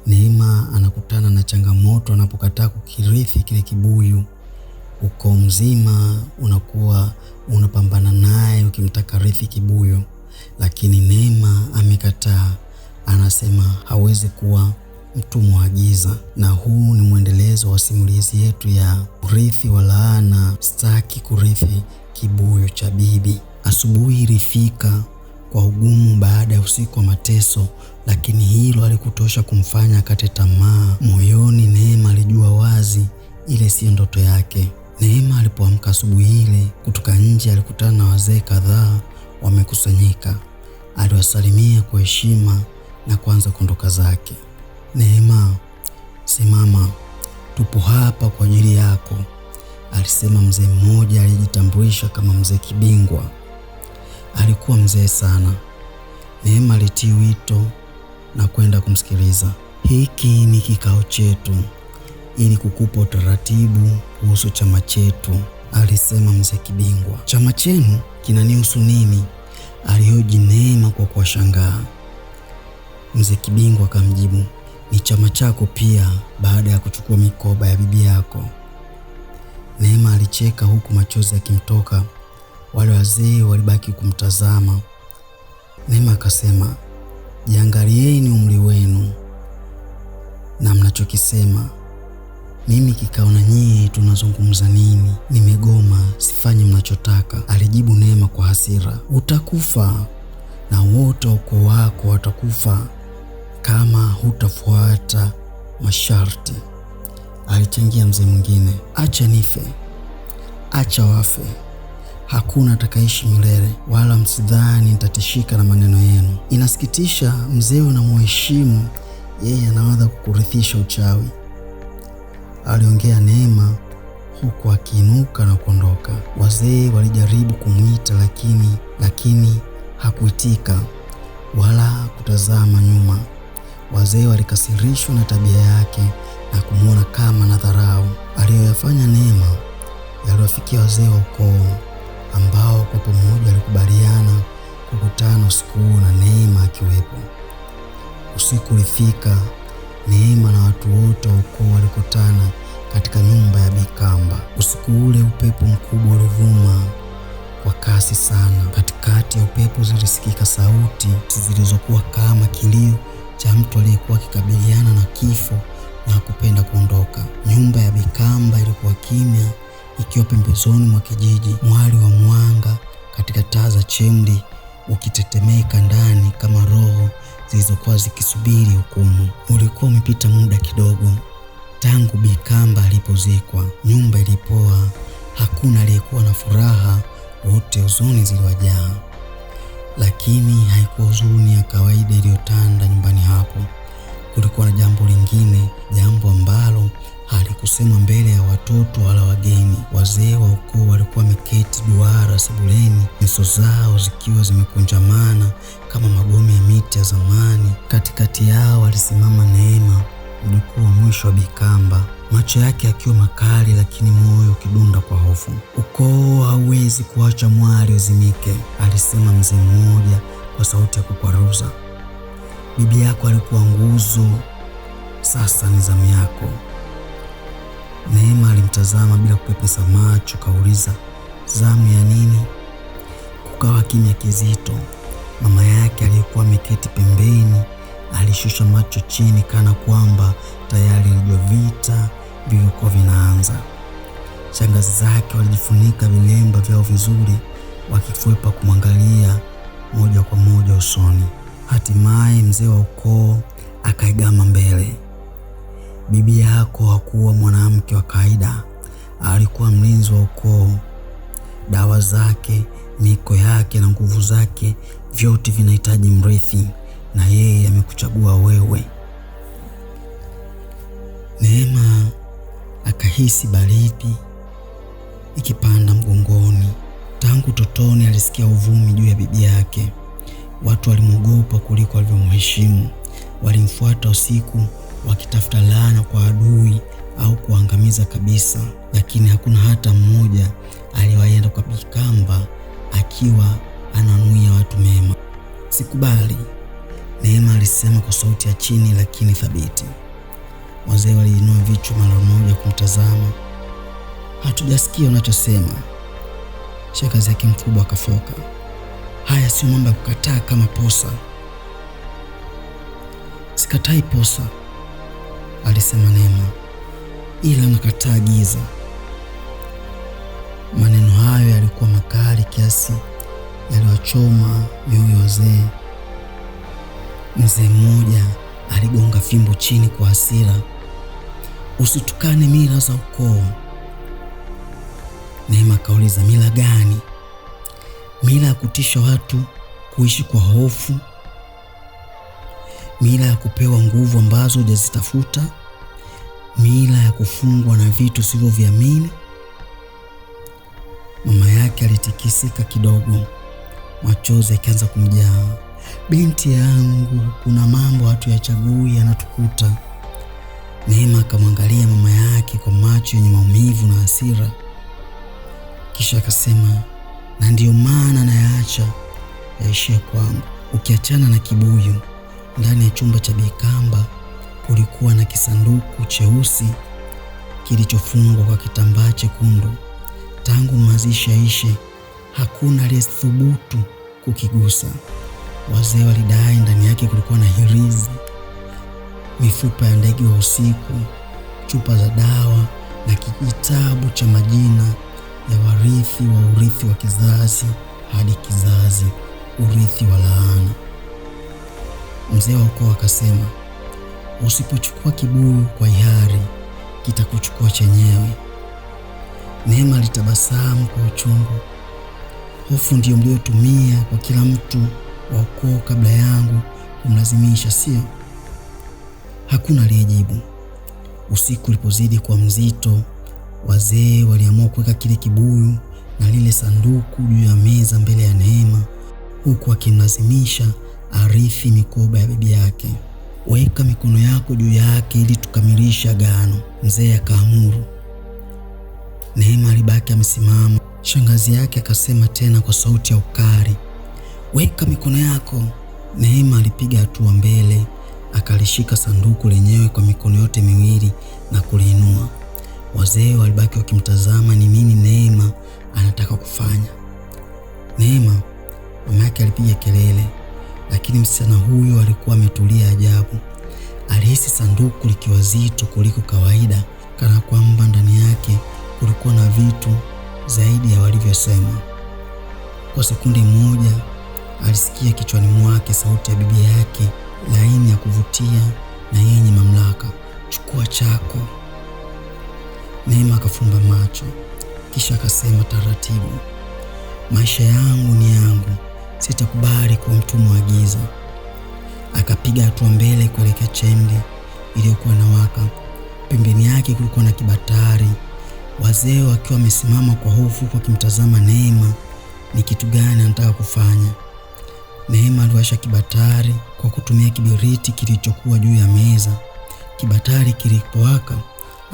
Neema anakutana na changamoto anapokataa kukirithi kile kibuyu. Ukoo mzima unakuwa unapambana naye ukimtaka rithi kibuyu, lakini Neema amekataa. Anasema hawezi kuwa mtumwa wa giza. Na huu ni mwendelezo wa simulizi yetu ya urithi wa laana, sitaki kurithi kibuyu cha bibi. Asubuhi ilifika kwa ugumu baada ya usiku wa mateso, lakini hilo halikutosha kumfanya akate tamaa. Moyoni Neema alijua wazi ile si ndoto yake. Neema alipoamka asubuhi ile kutoka nje, alikutana na wazee kadhaa wamekusanyika. Aliwasalimia kwa heshima na kuanza kuondoka zake. Neema, simama, tupo hapa kwa ajili yako, alisema mzee mmoja aliyejitambulisha kama Mzee Kibingwa. Alikuwa mzee sana. Neema alitii wito na kwenda kumsikiliza. Hiki ni kikao chetu ili kukupa utaratibu kuhusu chama chetu, alisema Mzee Kibingwa. Chama chenu kinanihusu nini? Alihoji Neema kwa kuwashangaa. Mzee Kibingwa akamjibu, ni chama chako pia baada ya kuchukua mikoba ya bibi yako. Neema alicheka huku machozi yakimtoka. Wale wazee walibaki kumtazama. Neema akasema, jiangalieni umri wenu na mnachokisema. Mimi kikao na nyie tunazungumza nini? Nimegoma, sifanyi mnachotaka, alijibu Neema kwa hasira. Utakufa na wote ukoo wako watakufa kama hutafuata masharti, alichangia mzee mwingine. Acha nife, acha wafe, hakuna atakaishi milele, wala msidhani nitatishika na maneno yenu. Inasikitisha, mzee unamheshimu, yeye anaanza kukurithisha uchawi, aliongea Neema huku akiinuka na kuondoka. Wazee walijaribu kumwita lakini hakuitika wala kutazama nyuma. Wazee walikasirishwa na tabia yake na kumuona kama na dharau. Aliyoyafanya Neema yaliwafikia wazee wa ukoo ambao kwa pamoja walikubaliana kukutana usiku huo na Neema akiwepo. Usiku ulifika. Neema na watu wote wa ukoo walikutana katika nyumba ya Bikamba. Usiku ule upepo mkubwa ulivuma kwa kasi sana. Katikati ya upepo zilisikika sauti zilizokuwa kama kilio cha mtu aliyekuwa akikabiliana na kifo na kupenda kuondoka. Nyumba ya Bikamba ilikuwa kimya, ikiwa pembezoni mwa kijiji. Mwali wa mwanga katika taa za chemli ukitetemeka ndani kama roho zilizokuwa zikisubiri hukumu. Ulikuwa umepita muda kidogo tangu Bikamba alipozikwa. Nyumba ilipoa, hakuna aliyekuwa na furaha, wote huzuni ziliwajaa. Lakini haikuwa huzuni ya kawaida iliyotanda nyumbani hapo. Kulikuwa na jambo lingine, jambo ambalo halikusemwa mbele ya watoto wala wageni. Wazee wa ukoo walikuwa wameketi duara sebuleni, nyuso zao zikiwa zimekunjamana kama magome ya miti ya zamani. Katikati yao alisimama Neema, mjukuu wa mwisho wa Bikamba, macho yake akiwa makali lakini moyo ukidunda kwa hofu. Ukoo hauwezi kuacha mwali uzimike, alisema mzee mmoja kwa sauti ya kukwaruza. Bibi yako alikuwa nguzo, sasa ni zamu yako. Neema alimtazama bila kupepesa macho, kauliza, zamu ya nini? Kukawa kimya kizito. Mama yake aliyekuwa ameketi pembeni alishusha macho chini kana kwamba tayari alijua vita vilikuwa vinaanza. Shangazi zake walijifunika vilemba vyao vizuri, wakikwepa kumwangalia moja kwa moja usoni. Hatimaye mzee wa ukoo akaigama mbele. Bibi yako hakuwa mwanamke wa kawaida, alikuwa mlinzi wa ukoo. Dawa zake, miko yake na nguvu zake vyote vinahitaji mrithi, na yeye amekuchagua wewe. Neema akahisi baridi ikipanda mgongoni. Tangu totoni alisikia uvumi juu ya bibi yake. Watu walimwogopa kuliko walivyomheshimu. Walimfuata usiku wakitafuta laana kwa adui au kuangamiza kabisa, lakini hakuna hata mmoja aliyewaenda kwa Bikamba akiwa ananuia watu mema. Sikubali, Neema alisema kwa sauti ya chini lakini thabiti. Wazee waliinua vichwa mara moja kumtazama. Hatujasikia unachosema. Shangazi yake mkubwa akafoka. Haya sio mambo ya kukataa kama posa. Sikatai posa, alisema Neema, ila nakataa giza. Maneno hayo yalikuwa makali kiasi yaliwachoma mioyo wazee. Mzee mmoja aligonga fimbo chini kwa hasira. Usitukane mila za ukoo. Neema akauliza, mila gani? Mila ya kutisha watu, kuishi kwa hofu, mila ya kupewa nguvu ambazo hujazitafuta, mila ya kufungwa na vitu usivyoviamini. Mama yake alitikisika kidogo, machozi yakaanza kumjaa. Binti yangu, kuna mambo hatuyachagui yanatukuta. Neema akamwangalia mama yake kwa macho yenye maumivu na hasira. Kisha akasema, na ndiyo maana nayaacha yaishie kwangu. Ukiachana na kibuyu, ndani ya chumba cha Bikamba kulikuwa na kisanduku cheusi kilichofungwa kwa kitambaa chekundu. Tangu mazishi yaishe, hakuna aliyethubutu kukigusa. Wazee walidai ndani yake kulikuwa na hirizi, mifupa ya ndege wa usiku, chupa za dawa na kijitabu cha majina ya urithi wa kizazi hadi kizazi, urithi wa laana. Mzee wa ukoo akasema, usipochukua kibuyu kwa hiari, kitakuchukua chenyewe. Neema alitabasamu kwa uchungu. Hofu ndiyo mliotumia kwa kila mtu wa ukoo kabla yangu kumlazimisha, sio? Hakuna aliyejibu. Usiku ulipozidi kuwa mzito, wazee waliamua kuweka kile kibuyu na lile sanduku juu ya meza mbele ya Neema, huku akimlazimisha arithi mikoba ya bibi yake. Weka mikono yako juu yake ili tukamilishe agano, mzee akaamuru. Neema alibaki amesimama. Shangazi yake akasema tena kwa sauti ya ukali, weka mikono yako. Neema alipiga hatua mbele, akalishika sanduku lenyewe kwa mikono yote miwili na kuliinua. Wazee walibaki wakimtazama ni nini Neema anataka kufanya. Neema, mama yake alipiga kelele, lakini msichana huyo alikuwa ametulia ajabu. Alihisi sanduku likiwa zito kuliko kawaida, kana kwamba ndani yake kulikuwa na vitu zaidi ya walivyosema. Kwa sekunde moja alisikia kichwani mwake sauti ya bibi yake, laini ya kuvutia na yenye mamlaka, chukua chako. Neema akafumba macho, kisha akasema taratibu, maisha yangu ni yangu, sitakubali kuwa mtumwa wa giza. Akapiga hatua mbele kuelekea chembe iliyokuwa inawaka. Pembeni yake kulikuwa na kibatari. Wazee wakiwa wamesimama kwa hofu wakimtazama Neema ni kitu gani anataka kufanya. Neema aliwasha kibatari kwa kutumia kibiriti kilichokuwa juu ya meza. Kibatari kilipowaka,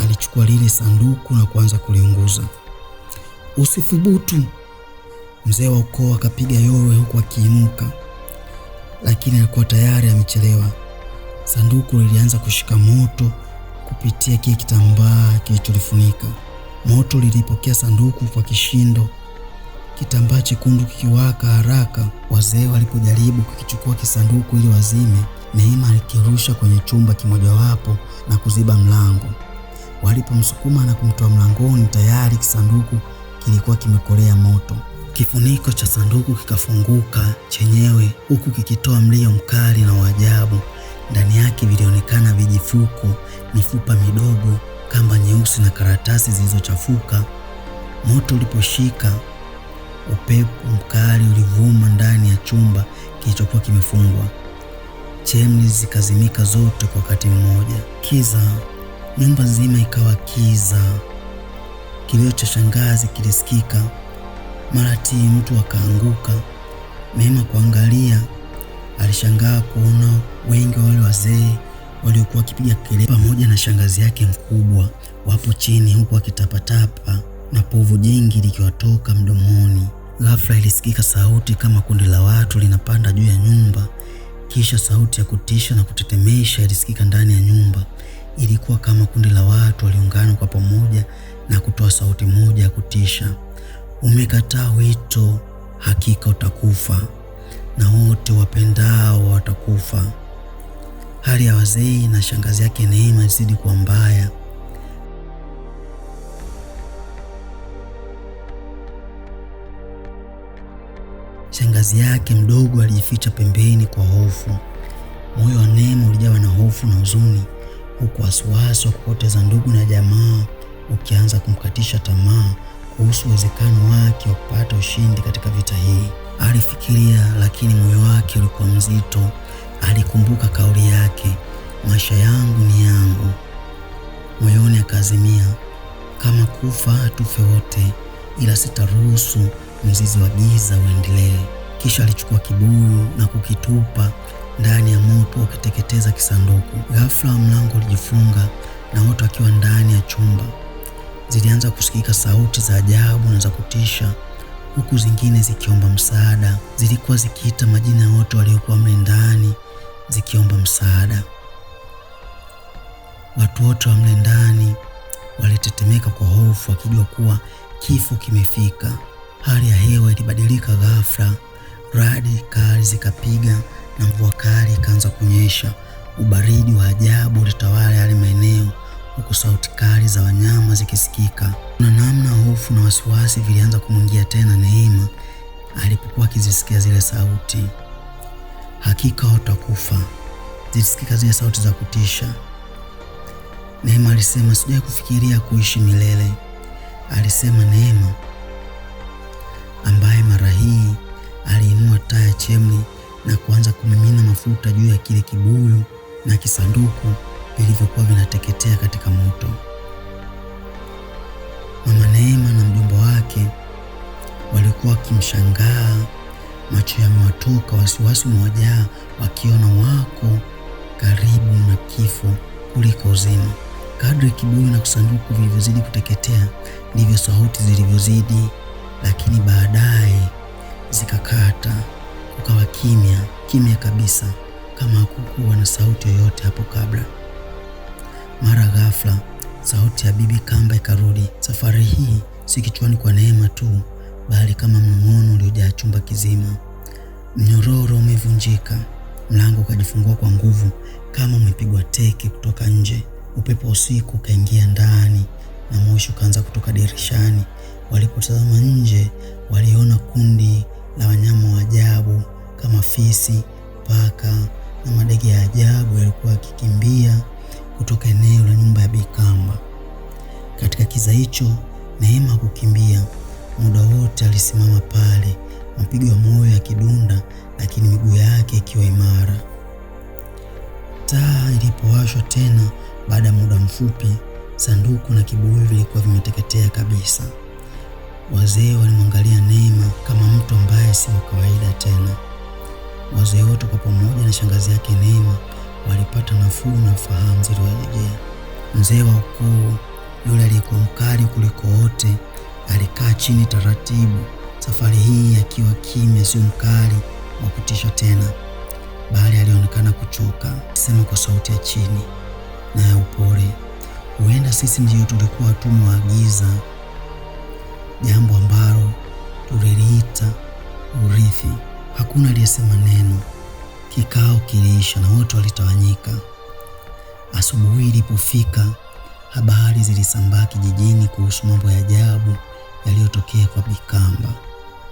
alichukua lile sanduku na kuanza kuliunguza. Usithubutu! Mzee wa ukoo akapiga yowe huku akiinuka, lakini alikuwa tayari amechelewa. Sanduku lilianza kushika moto kupitia kile kitambaa kilicholifunika. Moto lilipokea sanduku kwa kishindo, kitambaa chekundu kikiwaka haraka. Wazee walipojaribu kukichukua kisanduku ili wazime, Neema alikirusha kwenye chumba kimojawapo na kuziba mlango. Walipomsukuma na kumtoa mlangoni, tayari kisanduku kilikuwa kimekolea moto. Kifuniko cha sanduku kikafunguka chenyewe huku kikitoa mlio mkali na waajabu. Ndani yake vilionekana vijifuko, mifupa midogo, kamba nyeusi na karatasi zilizochafuka. Moto uliposhika, upepo mkali ulivuma ndani ya chumba kilichokuwa kimefungwa. Chemli zikazimika zote kwa wakati mmoja. Kiza, nyumba nzima ikawa kiza. Kilio cha shangazi kilisikika. Mara mtu akaanguka. Neema kuangalia, alishangaa kuona wengi wa wale wazee waliokuwa wakipiga kelele pamoja na shangazi yake mkubwa wapo chini huku wakitapatapa na povu jingi likiwatoka mdomoni. Ghafla ilisikika sauti kama kundi la watu linapanda juu ya nyumba. Kisha sauti ya kutisha na kutetemesha ilisikika ndani ya nyumba. Ilikuwa kama kundi la watu waliungana kwa pamoja na kutoa sauti moja ya kutisha: umekataa wito, hakika utakufa, na wote wapendao watakufa. Hali ya wazee na shangazi yake Neema ilizidi kuwa mbaya. Shangazi yake mdogo alijificha pembeni kwa hofu. Moyo wa Neema ulijawa na hofu na huzuni, huku wasiwasi wa kupoteza ndugu na jamaa ukianza kumkatisha tamaa kuhusu uwezekano wake wa kupata ushindi katika vita hii. Alifikiria, lakini moyo wake ulikuwa mzito. Alikumbuka kauli yake, maisha yangu ni yangu. Moyoni akaazimia, kama kufa tufe wote, ila sitaruhusu mzizi wa giza uendelee. Kisha alichukua kibuyu na kukitupa ndani ya moto ukiteketeza kisanduku. Ghafla mlango ulijifunga na wote wakiwa ndani ya chumba. Zilianza kusikika sauti za ajabu na za kutisha, huku zingine zikiomba msaada. Zilikuwa zikiita majina ya wote waliokuwa mle ndani, zikiomba msaada. Watu wote wa mle ndani walitetemeka kwa hofu, wakijua kuwa kifo kimefika. Hali ya hewa ilibadilika ghafla. Radi kali zikapiga na mvua kali ikaanza kunyesha. Ubaridi wa ajabu ulitawala yale maeneo, huku sauti kali za wanyama zikisikika. Kuna namna hofu na wasiwasi vilianza kumwingia tena Neema alipokuwa akizisikia zile sauti. Hakika watakufa. Zilisikika zile sauti za kutisha. Neema alisema, sijawahi kufikiria kuishi milele, alisema Neema, ambaye mara hii aliinua taa ya chemli na kuanza kumimina mafuta juu ya kile kibuyu na kisanduku vilivyokuwa vinateketea katika moto. Mama Neema na mjomba wake walikuwa wakimshangaa, macho yamewatoka, wasiwasi umewajaa, wakiona wako karibu na kifo kuliko uzima. Kadri kibuyu na kisanduku vilivyozidi kuteketea, ndivyo sauti zilivyozidi, lakini baadaye zikakata. Kukawa kimya kabisa, kama hakukuwa na sauti yoyote hapo kabla. Mara ghafla sauti ya Bibi Kamba ikarudi. Safari hii si kichwani kwa Neema tu, bali kama mnong'ono uliojaa chumba kizima. Mnyororo umevunjika. Mlango ukajifungua kwa nguvu kama umepigwa teke kutoka nje. Upepo usiku ukaingia ndani na moshi ukaanza kutoka dirishani. Walipotazama nje, waliona kundi la wanyama wa ajabu kama fisi, paka na madege ya ajabu yalikuwa yakikimbia kutoka eneo la nyumba ya Bi Kamba. Katika kiza hicho, Neema kukimbia. Muda wote alisimama pale, mapigo ya moyo yakidunda, lakini miguu yake ikiwa imara. Taa ilipowashwa tena baada ya muda mfupi, sanduku na kibuyu vilikuwa vimeteketea kabisa. Wazee walimwangalia Neema kama mtu ambaye si wa kawaida tena. Wazee wote kwa pamoja na shangazi yake Neema walipata nafuu na fahamu ziliwarejea. Mzee wa ukoo, yule aliyekuwa mkali kuliko wote, alikaa chini taratibu, safari hii akiwa kimya, sio mkali wa kutisha tena, bali alionekana kuchoka. Alisema kwa sauti ya chini na ya upole, huenda sisi ndio tulikuwa watumwa wa giza, jambo ambalo tuliliita urithi. Hakuna aliyesema neno. Kikao kiliisha na wote walitawanyika. Asubuhi ilipofika, habari zilisambaa kijijini kuhusu mambo ya ajabu yaliyotokea kwa Bi Kamba.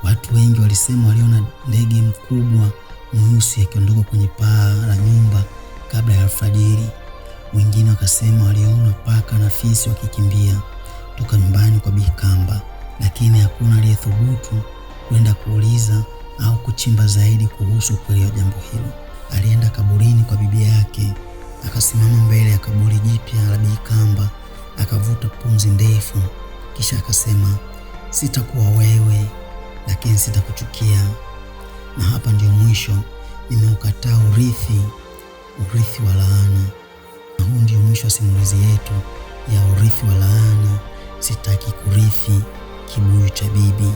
Watu wengi walisema waliona ndege mkubwa mweusi akiondoka kwenye paa la nyumba kabla ya alfajiri. Wengine wakasema waliona paka na fisi wakikimbia toka nyumbani kwa Bi Kamba, lakini hakuna aliyethubutu kwenda kuuliza au kuchimba zaidi kuhusu ukweli wa jambo hilo. Alienda kaburini kwa bibi yake, akasimama mbele ya kaburi jipya la Bi Kamba, akavuta pumzi ndefu, kisha akasema, sitakuwa wewe, lakini sitakuchukia. Na hapa ndio mwisho. Nimeukataa urithi wa laana. Na huu ndio mwisho wa simulizi yetu ya urithi wa laana. Sitaki kurithi kibuyu cha bibi.